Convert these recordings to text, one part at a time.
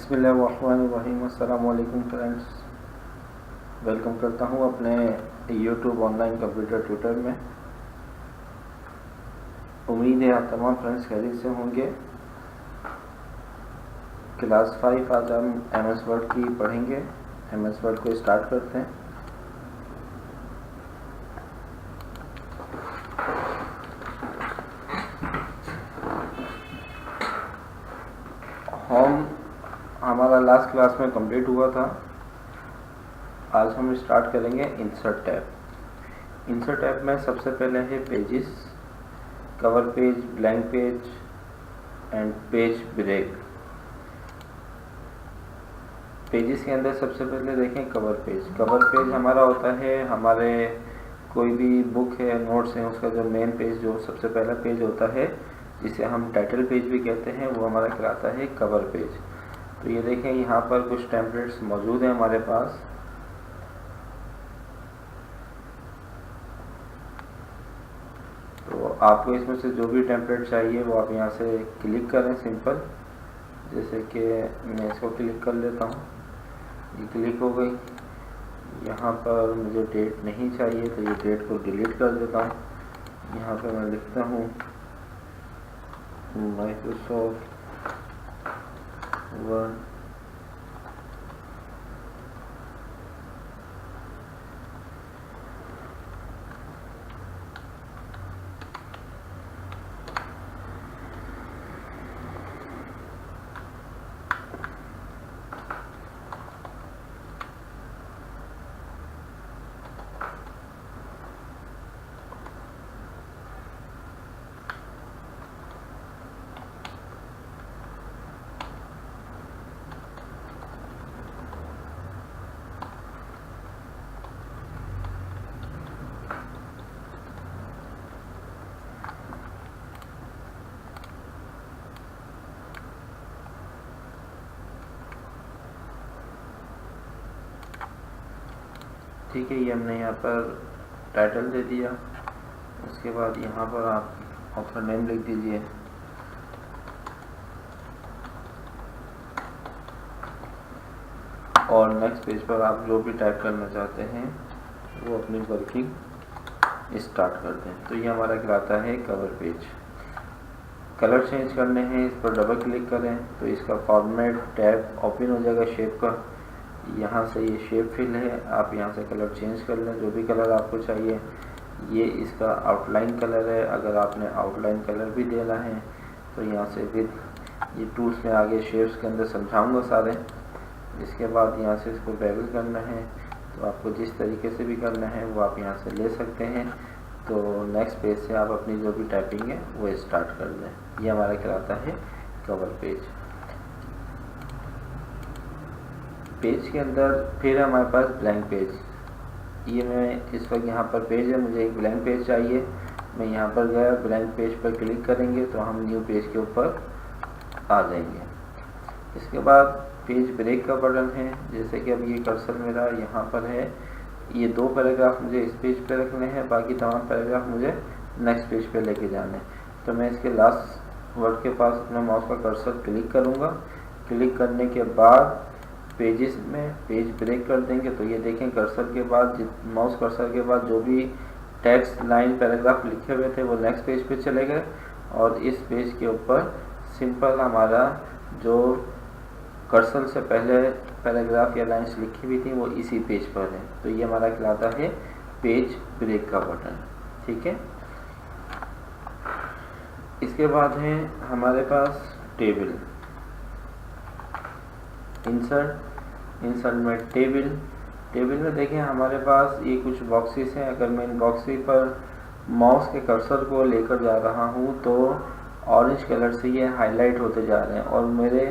बिस्मिल्लाहिर्रहमानिर्रहीम। अस्सलाम वालेकुम फ्रेंड्स, वेलकम करता हूँ अपने यूट्यूब ऑनलाइन कंप्यूटर ट्यूटर में। उम्मीद है आप तमाम फ्रेंड्स खैरियत से होंगे। क्लास 5 आज हम एमएस वर्ड की पढ़ेंगे। एमएस वर्ड को स्टार्ट करते हैं। होम हमारा लास्ट क्लास में कंप्लीट हुआ था। आज हम स्टार्ट करेंगे इंसर्ट टैब। इंसर्ट टैब में सबसे पहले है pages, cover page, blank page and page break. Pages के अंदर सबसे पहले देखें कवर पेज। कवर पेज हमारा होता है, हमारे कोई भी बुक है, नोट्स हैं, उसका जो मेन पेज जो सबसे पहला पेज होता है, जिसे हम टाइटल पेज भी कहते हैं, वो हमारा कहलाता है कवर पेज। तो ये देखें, यहाँ पर कुछ टेम्पलेट्स मौजूद हैं हमारे पास। तो आपको इसमें से जो भी टेम्पलेट चाहिए वो आप यहाँ से क्लिक करें सिंपल। जैसे कि मैं इसको क्लिक कर लेता हूँ, ये क्लिक हो गई। यहाँ पर मुझे डेट नहीं चाहिए तो ये डेट को डिलीट कर देता हूँ। यहाँ पर मैं लिखता हूँ माइक्रोसॉफ्ट वर्ड ठीक है। ये हमने यहाँ पर टाइटल दे दिया। उसके बाद यहाँ पर आप ऑथर नेम लिख दीजिए। और नेक्स्ट पेज पर आप जो भी टाइप करना चाहते हैं वो अपनी वर्किंग स्टार्ट कर दें। तो ये हमारा कहलाता है कवर पेज। कलर चेंज करने हैं, इस पर डबल क्लिक करें तो इसका फॉर्मेट टैब ओपन हो जाएगा शेप का। यहाँ से ये शेप फिल है, आप यहाँ से कलर चेंज कर लें जो भी कलर आपको चाहिए। ये इसका आउटलाइन कलर है। अगर आपने आउटलाइन कलर भी देना है तो यहाँ से विद ये टूल्स में आगे शेप्स के अंदर समझाऊंगा सारे। इसके बाद यहाँ से इसको बेवल करना है, तो आपको जिस तरीके से भी करना है वो आप यहाँ से ले सकते हैं। तो नेक्स्ट पेज से आप अपनी जो भी टाइपिंग है वो स्टार्ट कर दें। ये हमारा कहलाता है कवर पेज। पेज के अंदर फिर हमारे पास ब्लैंक पेज। ये मैं इस वक्त यहाँ पर पेज है, मुझे एक ब्लैंक पेज चाहिए। मैं यहाँ पर गया, ब्लैंक पेज पर क्लिक करेंगे तो हम न्यू पेज के ऊपर आ जाएंगे। इसके बाद पेज ब्रेक का बटन है। जैसे कि अब ये कर्सर मेरा यहाँ पर है, ये 2 पैराग्राफ मुझे इस पेज पे रखने हैं, बाकी तमाम पैराग्राफ मुझे नेक्स्ट पेज पे लेके जाने हैं। तो मैं इसके लास्ट वर्ड के पास अपने माउस का कर्सर क्लिक करूँगा। क्लिक करने के बाद पेजेस में पेज ब्रेक कर देंगे। तो ये देखें, कर्सर के बाद माउस कर्सर के बाद जो भी टेक्स्ट लाइन पैराग्राफ लिखे हुए थे वो नेक्स्ट पेज पे चले गए, और इस पेज के ऊपर सिंपल हमारा जो कर्सर से पहले पैराग्राफ या लाइन्स लिखी हुई थी वो इसी पेज पर है। तो ये हमारा कहलाता है पेज ब्रेक का बटन। ठीक है। इसके बाद है हमारे पास टेबल। इंसर्ट में टेबल में देखें हमारे पास ये कुछ बॉक्सेस हैं। अगर मैं इन बॉक्सेस पर माउस के कर्सर को लेकर जा रहा हूँ तो ऑरेंज कलर से ये हाईलाइट होते जा रहे हैं और मेरे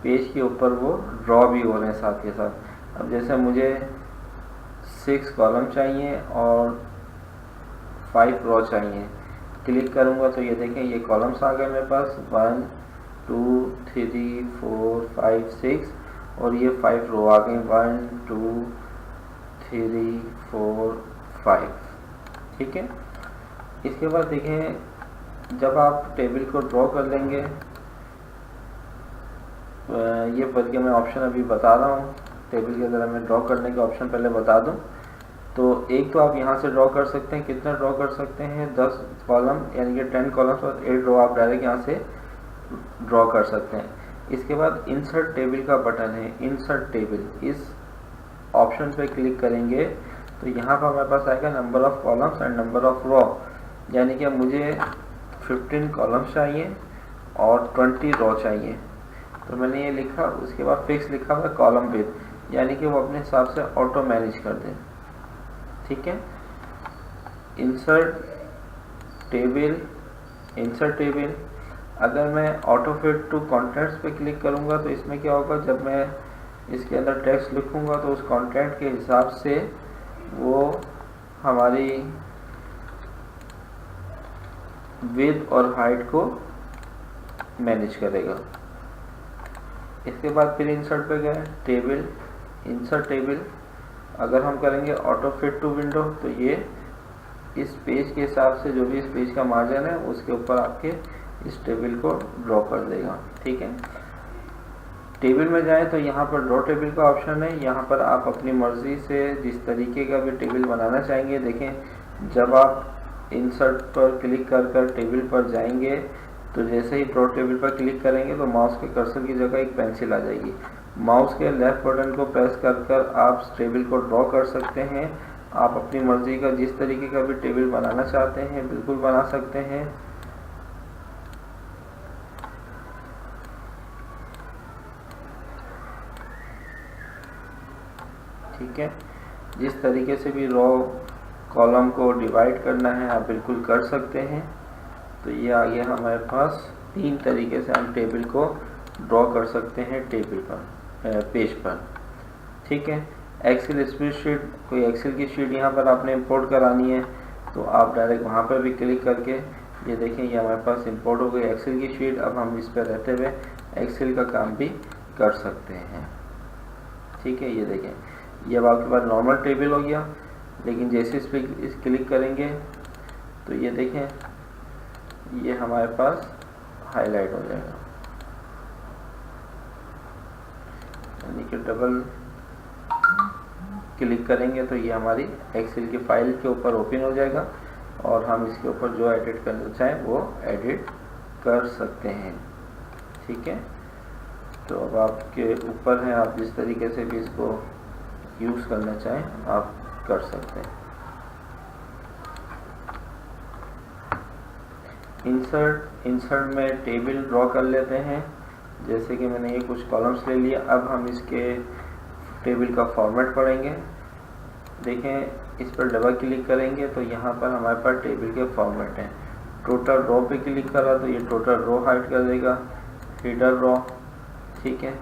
पेज के ऊपर वो ड्रॉ भी हो रहे हैं साथ के साथ। अब जैसे मुझे 6 कॉलम चाहिए और 5 रो चाहिए, क्लिक करूँगा तो ये देखें ये कॉलम्स आ गए मेरे पास, 1 2 3 4 5 6, और ये 5 रो आ गई, 1 2 3 4 5। ठीक है। इसके बाद देखें, जब आप टेबल को ड्रॉ कर लेंगे ये बल्कि मैं ऑप्शन अभी बता रहा हूँ, टेबल के अंदर हमें ड्रॉ करने के ऑप्शन पहले बता दूँ। तो एक तो आप यहाँ से ड्रॉ कर सकते हैं, कितना ड्रॉ कर सकते हैं, 10 कॉलम यानी कि 10 कॉलम्स और 8 रो आप डायरेक्ट यहाँ से ड्रॉ कर सकते हैं। इसके बाद इंसर्ट टेबल का बटन है, इंसर्ट टेबल, इस ऑप्शन पे क्लिक करेंगे तो यहाँ पर हमारे पास आएगा number of columns and number of row, यानी कि मुझे 15 कॉलम्स चाहिए और 20 रो चाहिए। तो मैंने ये लिखा, उसके बाद फिक्स लिखा हुआ कॉलम विद, यानी कि वो अपने हिसाब से ऑटो मैनेज कर दे। ठीक है, इंसर्ट टेबल, इंसर्ट टेबल। अगर मैं ऑटो फिट टू कॉन्टेंट्स पे क्लिक करूंगा तो इसमें क्या होगा, जब मैं इसके अंदर टेक्स्ट लिखूंगा तो उस कंटेंट के हिसाब से वो हमारी विड्थ और हाइट को मैनेज करेगा। इसके बाद फिर इंसर्ट पे गए, टेबल, इंसर्ट टेबल। अगर हम करेंगे ऑटो फिट टू विंडो तो ये इस पेज के हिसाब से जो भी इस पेज का मार्जिन है उसके ऊपर आपके इस टेबल को ड्रॉ कर देगा। ठीक है, टेबल में जाएं तो यहाँ पर ड्रॉ टेबल का ऑप्शन है। यहाँ पर आप अपनी मर्जी से जिस तरीके का भी टेबल बनाना चाहेंगे, देखें जब आप इंसर्ट पर क्लिक कर टेबल पर जाएंगे तो जैसे ही ड्रॉ टेबल पर क्लिक करेंगे तो माउस के कर्सर की जगह एक पेंसिल आ जाएगी। माउस के लेफ्ट बटन को प्रेस कर आप टेबल को ड्रॉ कर सकते हैं। आप अपनी मर्जी का जिस तरीके का भी टेबल बनाना चाहते हैं बिल्कुल बना सकते हैं। ठीक है, जिस तरीके से भी रो कॉलम को डिवाइड करना है आप बिल्कुल कर सकते हैं। तो ये आ गया हमारे पास, 3 तरीके से हम टेबल को ड्रॉ कर सकते हैं टेबल पर, पेज पर। ठीक है, एक्सेल स्प्रेडशीट, कोई एक्सेल की शीट यहाँ पर आपने इंपोर्ट करानी है तो आप डायरेक्ट वहाँ पर भी क्लिक करके ये देखें ये हमारे पास इंपोर्ट हो गई एक्सेल की शीट। अब हम इस पर रहते हुए एक्सेल का काम भी कर सकते हैं। ठीक है, ये देखें ये अब आपके पास नॉर्मल टेबल हो गया, लेकिन जैसे इस पर क्लिक करेंगे तो ये देखें ये हमारे पास हाईलाइट हो जाएगा, यानी कि डबल क्लिक करेंगे तो ये हमारी एक्सेल की फाइल के ऊपर ओपन हो जाएगा और हम इसके ऊपर जो एडिट करना चाहें वो एडिट कर सकते हैं। ठीक है, तो अब आपके ऊपर है, आप जिस तरीके से भी इसको यूज़ करना चाहें आप कर सकते हैं। इंसर्ट में टेबल ड्रॉ कर लेते हैं। जैसे कि मैंने ये कुछ कॉलम्स ले लिया, अब हम इसके टेबल का फॉर्मेट पढ़ेंगे। देखें इस पर डबल क्लिक करेंगे तो यहाँ पर हमारे पास टेबल के फॉर्मेट हैं। टोटल रो पे क्लिक करा तो ये टोटल रो हाइड कर देगा, हेडर रो। ठीक है,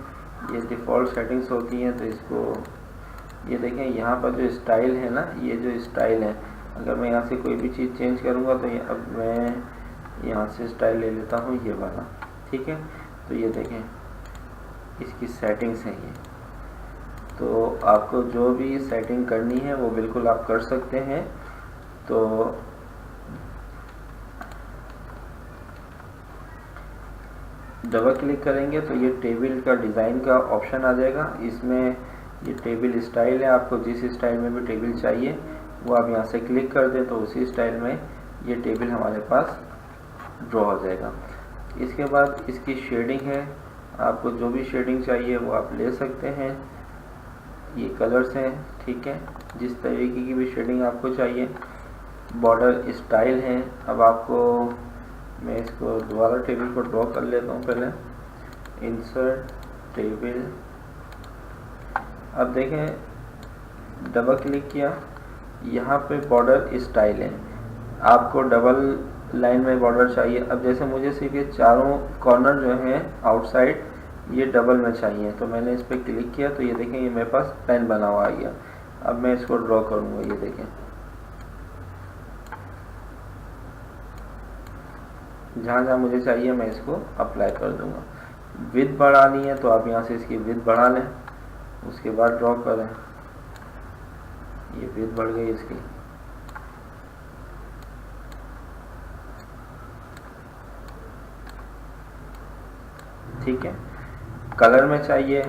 ये डिफ़ॉल्ट सेटिंग्स होती हैं तो इसको ये देखें यहाँ पर जो स्टाइल है ना, ये जो स्टाइल है, अगर मैं यहाँ से कोई भी चीज़ चेंज करूँगा तो अब मैं यहाँ से स्टाइल ले लेता हूँ ये वाला। ठीक है, तो ये देखें इसकी सेटिंग्स हैं ये। तो आपको जो भी सेटिंग करनी है वो बिल्कुल आप कर सकते हैं। तो डबल क्लिक करेंगे तो ये टेबल का डिज़ाइन का ऑप्शन आ जाएगा। इसमें ये टेबल स्टाइल है, आपको जिस स्टाइल में भी टेबल चाहिए वो आप यहाँ से क्लिक कर दें तो उसी स्टाइल में ये टेबल हमारे पास ड्रॉ हो जाएगा। इसके बाद इसकी शेडिंग है, आपको जो भी शेडिंग चाहिए वो आप ले सकते हैं। ये कलर्स हैं, ठीक है, जिस तरीके की भी शेडिंग आपको चाहिए। बॉर्डर स्टाइल है। अब आपको मैं इसको दोबारा टेबल को ड्रॉ कर लेता हूँ पहले, इंसर्ट टेबल। अब देखें डबल क्लिक किया, यहाँ पे बॉर्डर स्टाइल है, आपको डबल लाइन में बॉर्डर चाहिए। अब जैसे मुझे सिर्फ ये चारों कॉर्नर जो हैं आउटसाइड ये डबल में चाहिए तो मैंने इस पर क्लिक किया तो ये देखें ये मेरे पास पेन बना हुआ आ गया। अब मैं इसको ड्रॉ करूँगा, ये देखें जहाँ जहाँ मुझे चाहिए मैं इसको अप्लाई कर दूँगा। विड्थ बढ़ानी है तो आप यहाँ से इसकी विड्थ बढ़ा लें, उसके बाद ड्रॉ करें। ये विड्थ बढ़ गई इसकी। ठीक है, कलर में चाहिए,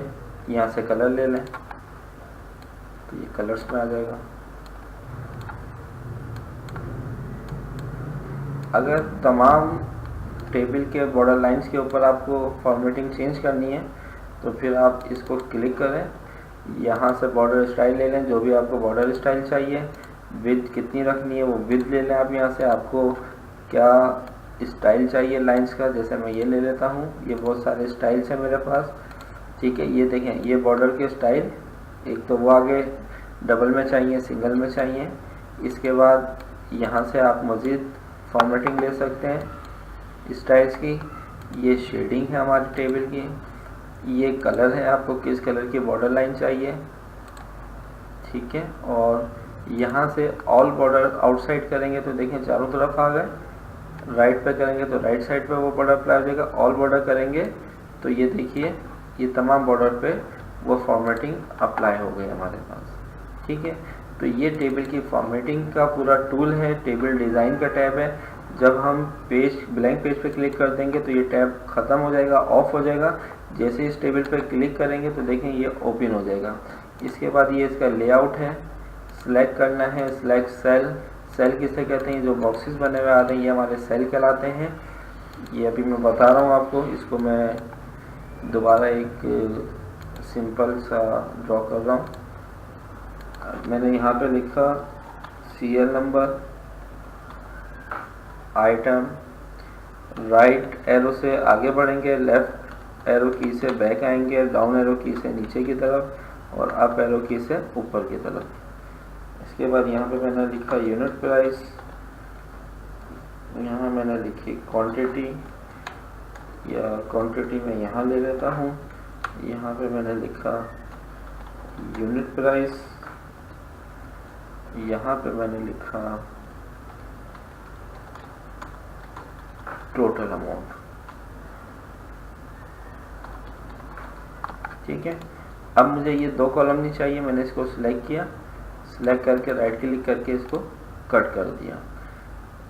यहाँ से कलर ले लें तो ये कलर्स में आ जाएगा। अगर तमाम टेबल के बॉर्डर लाइंस के ऊपर आपको फॉर्मेटिंग चेंज करनी है तो फिर आप इसको क्लिक करें, यहाँ से बॉर्डर स्टाइल ले लें, जो भी आपको बॉर्डर स्टाइल चाहिए, विड्थ कितनी रखनी है वो विड्थ ले लें आप। यहाँ से आपको क्या स्टाइल चाहिए लाइंस का, जैसे मैं ये ले लेता हूँ, ये बहुत सारे स्टाइल्स हैं मेरे पास, ठीक है। ये देखें, ये बॉर्डर के स्टाइल, एक तो वो आगे डबल में चाहिए, सिंगल में चाहिए। इसके बाद यहाँ से आप मज़ीद फॉर्मेटिंग ले सकते हैं स्टाइल्स की। ये शेडिंग है हमारे टेबल की, ये कलर है, आपको किस कलर की बॉर्डर लाइन चाहिए, ठीक है। और यहाँ से ऑल बॉर्डर आउटसाइड करेंगे तो देखें चारों तरफ आ गए, राइट पे करेंगे तो राइट साइड पे वो बॉर्डर अप्लाई हो जाएगा, ऑल बॉर्डर करेंगे तो ये देखिए ये तमाम बॉर्डर पे वो फॉर्मेटिंग अप्लाई हो गई हमारे पास, ठीक है। तो ये टेबल की फॉर्मेटिंग का पूरा टूल है, टेबल डिज़ाइन का टैब है। जब हम पेज ब्लैंक पेज पे क्लिक कर देंगे तो ये टैब ख़त्म हो जाएगा, ऑफ हो जाएगा। जैसे इस टेबल पे क्लिक करेंगे तो देखें ये ओपन हो जाएगा। इसके बाद ये इसका लेआउट है, सिलेक्ट करना है, सिलेक्ट सेल। सेल किसे कहते हैं, जो बॉक्सेस बने हुए आते हैं ये हमारे सेल कहलाते हैं। ये अभी मैं बता रहा हूँ आपको, इसको मैं दोबारा एक सिंपल सा ड्रॉ कर रहा हूँ। मैंने यहाँ पे लिखा serial number, item, right arrow से आगे बढ़ेंगे, लेफ्ट एरो की से बैक आएंगे, डाउन एरो की से नीचे की तरफ और अप एरो की से ऊपर की तरफ। इसके बाद यहाँ पे मैंने लिखा यूनिट प्राइस, यहाँ मैंने लिखी क्वांटिटी, या क्वांटिटी मैं यहाँ ले लेता हूँ। यहाँ पे मैंने लिखा यूनिट प्राइस, यहाँ पे मैंने लिखा टोटल अमाउंट, ठीक है। अब मुझे ये दो कॉलम नहीं चाहिए, मैंने इसको सिलेक्ट किया, सिलेक्ट करके राइट क्लिक करके इसको कट कर दिया।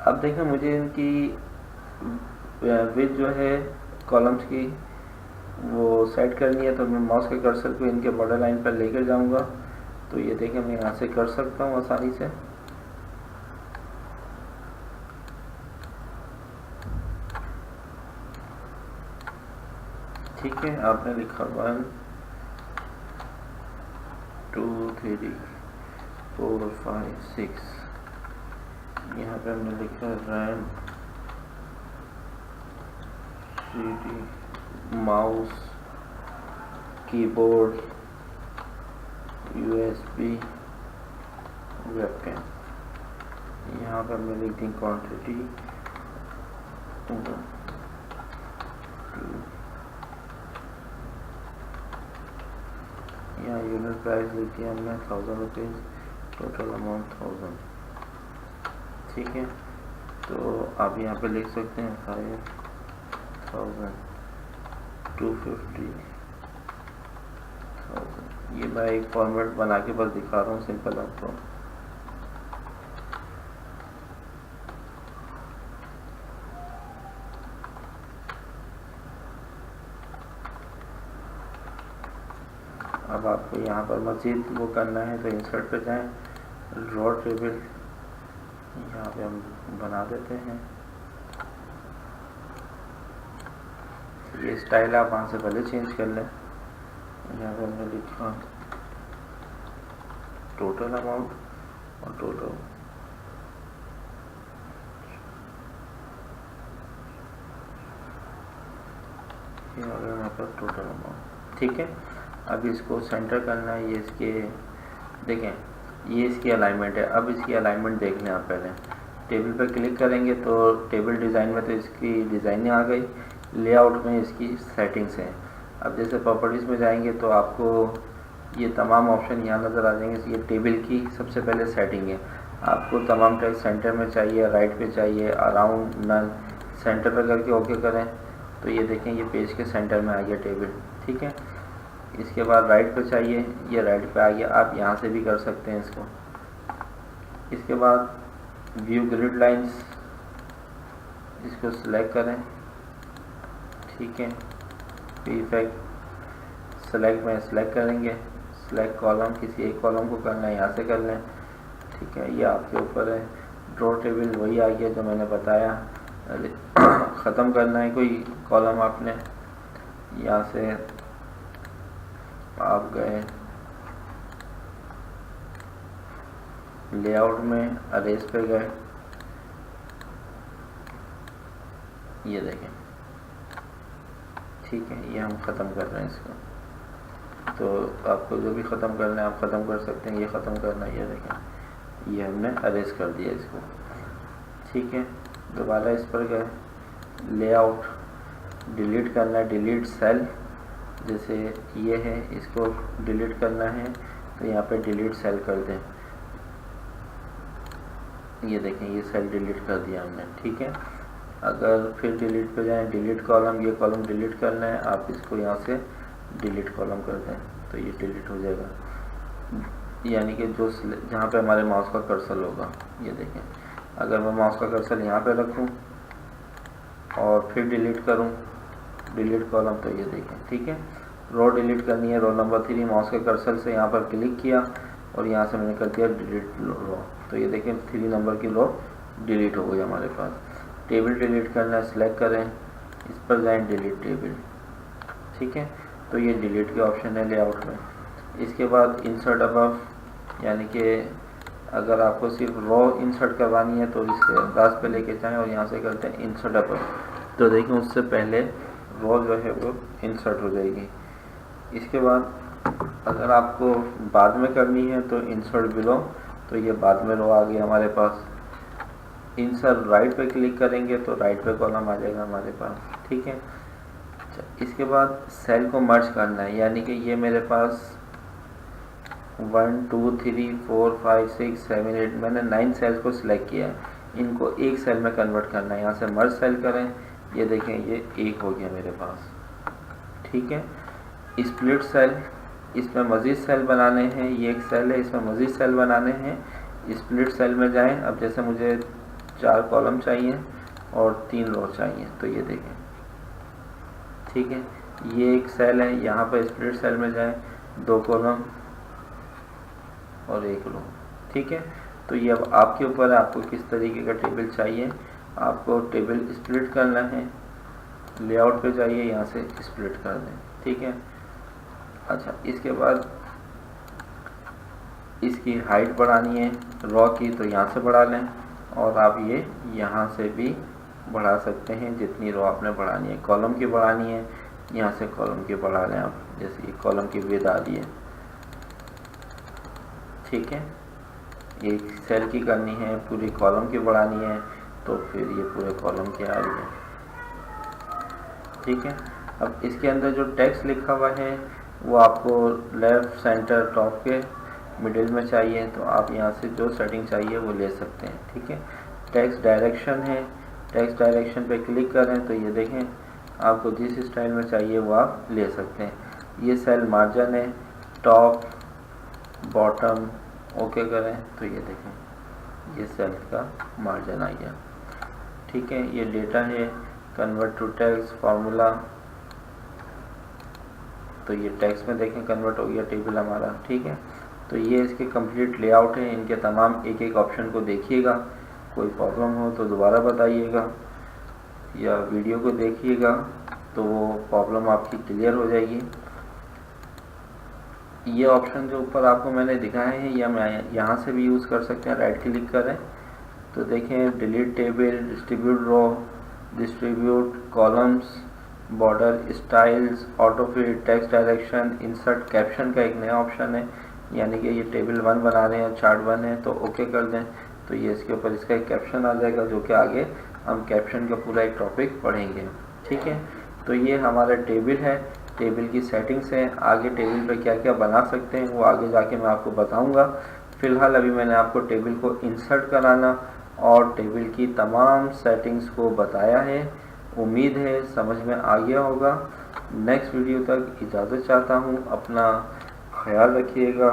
अब देखें मुझे इनकी विड्थ जो है कॉलम्स की वो सेट करनी है, तो मैं माउस के कर्सर को इनके बॉर्डर लाइन पर लेकर जाऊंगा तो ये देखें मैं यहाँ से कर सकता हूँ आसानी से। ठीक है, आपने लिखा 1 2 3 4 5 6, यहाँ पे हमने लिखा RAM, CD, mouse, keyboard, USB, webcam. यहाँ पर हमने लिख दी क्वांटिटी, यहाँ यूनिट प्राइस लिख दिया हमने 1000 रुपीज़, टोटल अमाउंट 1000, ठीक है। तो आप यहाँ पे लिख सकते हैं 5000, 250, 1000। ये मैं एक फॉर्मेट बना के बस दिखा रहा हूँ सिंपल आपको। अब आपको यहाँ पर मज़ीद वो करना है तो इंसर्ट पे जाएं, ड्रॉ टेबल यहाँ पे हम बना देते हैं। ये स्टाइल आप वहाँ से पहले चेंज कर लें। यहाँ पे हमने लिखा टोटल अमाउंट और टोटल, यहाँ पर टोटल अमाउंट, ठीक है। अब इसको सेंटर करना है, ये इसके देखें ये इसकी अलाइनमेंट है। अब इसकी अलाइनमेंट देख लें आप, पहले टेबल पर क्लिक करेंगे तो टेबल डिज़ाइन में तो इसकी डिज़ाइनिंग आ गई, लेआउट में इसकी सेटिंग्स हैं। अब जैसे प्रॉपर्टीज़ में जाएंगे तो आपको ये तमाम ऑप्शन यहाँ नज़र आ जाएंगे। ये टेबल की सबसे पहले सेटिंग है, आपको तमाम टेक्स्ट सेंटर में चाहिए, राइट पे चाहिए, अराउंड, नन, सेंटर पर करके ओके करें तो ये देखें ये पेज के सेंटर में आ गया टेबल, ठीक है। इसके बाद राइट पे चाहिए, ये राइट पे आ गया, आप यहाँ से भी कर सकते हैं इसको। इसके बाद व्यू ग्रिड लाइंस, इसको सिलेक्ट करें, ठीक है। इफेक्ट सेलेक्ट में सेलेक्ट करेंगे, सेलेक्ट कॉलम, किसी एक कॉलम को करना है यहाँ से कर लें, ठीक है, ये आपके ऊपर है। ड्रॉ टेबल वही आ गया जो मैंने बताया। ख़त्म करना है कोई कॉलम आपने, यहाँ से आप गए लेआउट में, अरेज पे गए, ये देखें, ठीक है, ये हम ख़त्म कर रहे हैं इसको। तो आपको जो भी ख़त्म करना है आप ख़त्म कर सकते हैं। ये ख़त्म करना है, ये देखें, ये हमने अरेज कर दिया इसको, ठीक है। दोबारा इस पर गए, लेआउट, डिलीट करना है, डिलीट सेल, जैसे ये है, इसको डिलीट करना है तो यहाँ पे डिलीट सेल कर दें, ये देखें, ये सेल डिलीट कर दिया हमने, ठीक है। अगर फिर डिलीट पे जाएं, डिलीट कॉलम, ये कॉलम डिलीट करना है, आप इसको यहाँ से डिलीट कॉलम कर दें तो ये डिलीट हो जाएगा, यानी कि जो जहाँ पे हमारे माउस का कर्सर होगा, ये देखें। अगर मैं माउस का कर्सर यहाँ पे रखूँ और फिर डिलीट करूँ, डिलीट कॉलम, तो ये देखें, ठीक है। रो डिलीट करनी है, रो नंबर 3, माउस के कर्सर से यहाँ पर क्लिक किया और यहाँ से मैंने कर दिया डिलीट रो, तो ये देखें 3 नंबर की रो डिलीट हो गई हमारे पास। टेबल डिलीट करना है, सेलेक्ट करें, इस पर जाएं, डिलीट टेबल, ठीक है। तो ये डिलीट के ऑप्शन है लेआउट में। इसके बाद इंसर्ट अबव, यानी कि अगर आपको सिर्फ रो इंसर्ट करवानी है तो इसके अंदाज पे लेके जाएं और यहाँ से करते हैं इंसर्ट अबव, तो देखिए उससे पहले रो जो है वो इंसर्ट हो जाएगी। इसके बाद अगर आपको बाद में करनी है तो इंसर्ट बिलो, तो ये बाद में रो आ गई हमारे पास। इंसर्ट राइट पे क्लिक करेंगे तो राइट पे कॉलम आ जाएगा हमारे पास, ठीक है। इसके बाद सेल को मर्ज करना है, यानी कि ये मेरे पास 1 2 3 4 5 6 7 8 मैंने 9 सेल्स को सिलेक्ट किया है, इनको एक सेल में कन्वर्ट करना है। यहाँ से मर्ज सेल करें, ये देखें, ये एक हो गया मेरे पास, ठीक है। स्प्लिट सेल, इसमें मज़ीद सेल बनाने हैं, ये एक सेल है, इसमें मज़ीद सेल बनाने हैं। स्प्लिट सेल में जाएं, अब जैसे मुझे 4 कॉलम चाहिए और 3 रो चाहिए, तो ये देखें, ठीक है, ये एक सेल है, यहाँ पर स्प्लिट सेल में जाएं, 2 कॉलम और 1 रो, ठीक है। तो ये अब आपके ऊपर है, आपको किस तरीके का टेबल चाहिए। आपको टेबल स्प्लिट करना है, लेआउट पे जाइए, यहाँ से स्प्लिट कर दें, ठीक है। अच्छा, इसके बाद इसकी हाइट बढ़ानी है रॉ की, तो यहाँ से बढ़ा लें, और आप ये यहाँ से भी बढ़ा सकते हैं जितनी रो आपने बढ़ानी है। कॉलम की बढ़ानी है, यहाँ से कॉलम की बढ़ा लें आप, जैसे ये कॉलम की विड्थ आ रही है, ठीक है। एक सेल की करनी है, पूरी कॉलम की बढ़ानी है, तो फिर ये पूरे कॉलम की आ रही है, ठीक है। अब इसके अंदर जो टेक्स्ट लिखा हुआ है वो आपको लेफ़्ट सेंटर टॉप के मिडिल में चाहिए, तो आप यहाँ से जो सेटिंग चाहिए वो ले सकते हैं, ठीक है। टेक्स्ट डायरेक्शन है, टेक्स्ट डायरेक्शन पे क्लिक करें तो ये देखें, आपको जिस स्टाइल में चाहिए वो आप ले सकते हैं। ये सेल मार्जिन है, टॉप बॉटम ओके करें तो ये देखें, ये सेल का मार्जिन आ गया, ठीक है। ये डेटा है, कन्वर्ट टू टेक्स्ट फार्मूला, तो ये टेक्स्ट में देखें कन्वर्ट हो गया टेबल हमारा, ठीक है। तो ये इसके कंप्लीट लेआउट है। इनके तमाम एक एक ऑप्शन को देखिएगा, कोई प्रॉब्लम हो तो दोबारा बताइएगा या वीडियो को देखिएगा, तो वो प्रॉब्लम आपकी क्लियर हो जाएगी। ये ऑप्शन जो ऊपर आपको मैंने दिखाए हैं या मैं यहाँ से भी यूज़ कर सकते हैं। राइट क्लिक करें तो देखें delete table, distribute row, distribute columns, border styles, auto fit, text direction, insert caption का एक नया ऑप्शन है, यानी कि ये टेबल 1 बना रहे हैं, चार्ट 1 है तो ओके कर दें तो ये इसके ऊपर इसका एक कैप्शन आ जाएगा, जो कि आगे हम कैप्शन का पूरा एक टॉपिक पढ़ेंगे, ठीक है। तो ये हमारा टेबल है, टेबल की सेटिंग्स हैं। आगे टेबल पे क्या क्या बना सकते हैं वो आगे जाके मैं आपको बताऊंगा। फ़िलहाल अभी मैंने आपको टेबल को इंसर्ट कराना और टेबल की तमाम सेटिंग्स को बताया है। उम्मीद है समझ में आ गया होगा। नेक्स्ट वीडियो तक इजाज़त चाहता हूँ, अपना ख्याल रखिएगा।